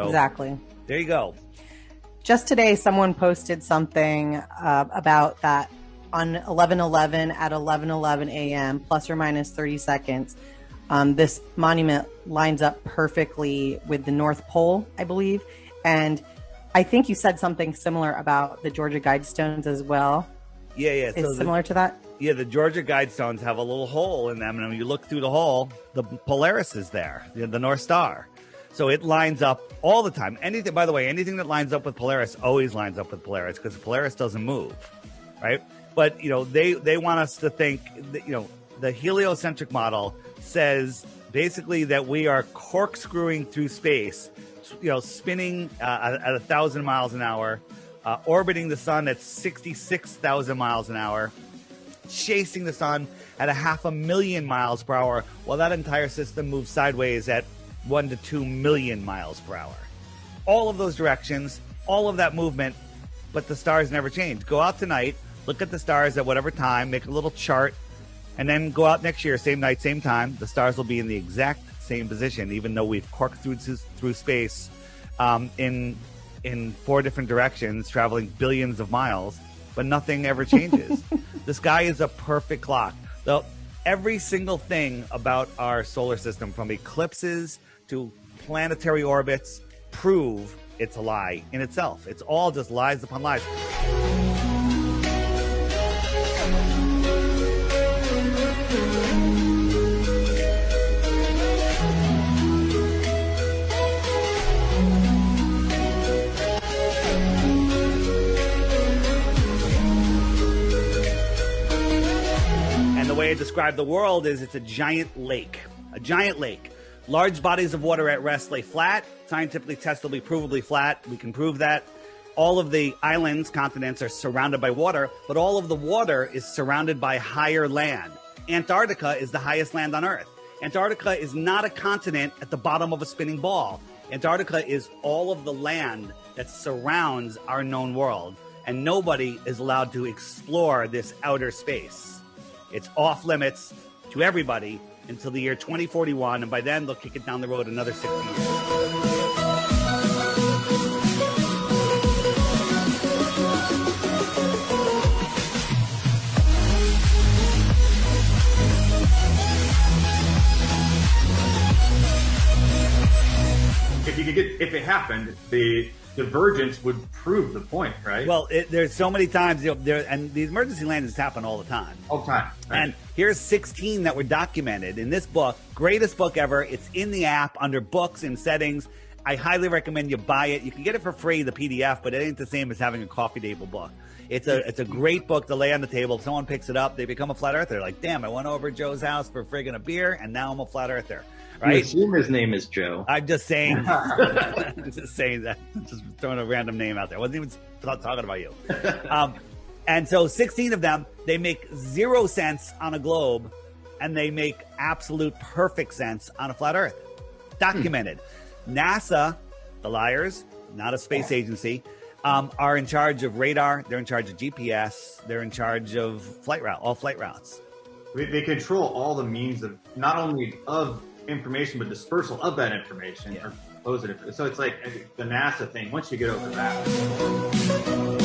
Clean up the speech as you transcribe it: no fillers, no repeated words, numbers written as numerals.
exactly. There you go. Just today, someone posted something about that on 11/11 at 11:11 a.m. plus or minus 30 seconds. This monument lines up perfectly with the North Pole, I believe. And I think you said something similar about the Georgia Guidestones as well. Yeah. Is similar to that? Yeah, the Georgia Guidestones have a little hole in them. And when you look through the hole, the Polaris is there, the North Star. So it lines up all the time. Anything, by the way, anything that lines up with Polaris always lines up with Polaris because Polaris doesn't move, right? But, they want us to think that, the heliocentric model says basically that we are corkscrewing through space, spinning at 1,000 miles an hour, orbiting the sun at 66,000 miles an hour, chasing the sun at 500,000 miles per hour, while that entire system moves sideways at 1 to 2 million miles per hour. All of those directions, all of that movement, but the stars never change. Go out tonight, look at the stars at whatever time, make a little chart, and then go out next year, same night, same time. The stars will be in the exact same position, even though we've corked through space in 4 different directions, traveling billions of miles, but nothing ever changes. The sky is a perfect clock. Every single thing about our solar system, from eclipses to planetary orbits, prove it's a lie in itself. It's all just lies upon lies. The way I describe the world is it's a giant lake. A giant lake. Large bodies of water at rest lay flat. Scientifically testably, provably flat. We can prove that. All of the islands, continents, are surrounded by water, but all of the water is surrounded by higher land. Antarctica is the highest land on Earth. Antarctica is not a continent at the bottom of a spinning ball. Antarctica is all of the land that surrounds our known world, and nobody is allowed to explore this outer space. It's off limits to everybody until the year 2041, and by then they'll kick it down the road another 60 years. If it happened, the divergence would prove the point, right? Well, there's so many times, and these emergency landings happen all the time. All the time. Right. And here's 16 that were documented in this book. Greatest book ever. It's in the app under books and settings. I highly recommend you buy it. You can get it for free, the PDF, but it ain't the same as having a coffee table book. It's a great book to lay on the table. If someone picks it up, they become a flat earther. They're like, damn, I went over to Joe's house for friggin' a beer, and now I'm a flat earther. Right? You assume his name is Joe. I'm just saying, just saying that, just throwing a random name out there. I wasn't even talking about you. And so 16 of them, they make 0 sense on a globe, and they make absolute perfect sense on a flat Earth. Documented. NASA, the liars, not a space agency, are in charge of radar. They're in charge of GPS. They're in charge of all flight routes. They control all the means of not only of information, but dispersal of that information, or positive. So it's like the NASA thing. Once you get over that.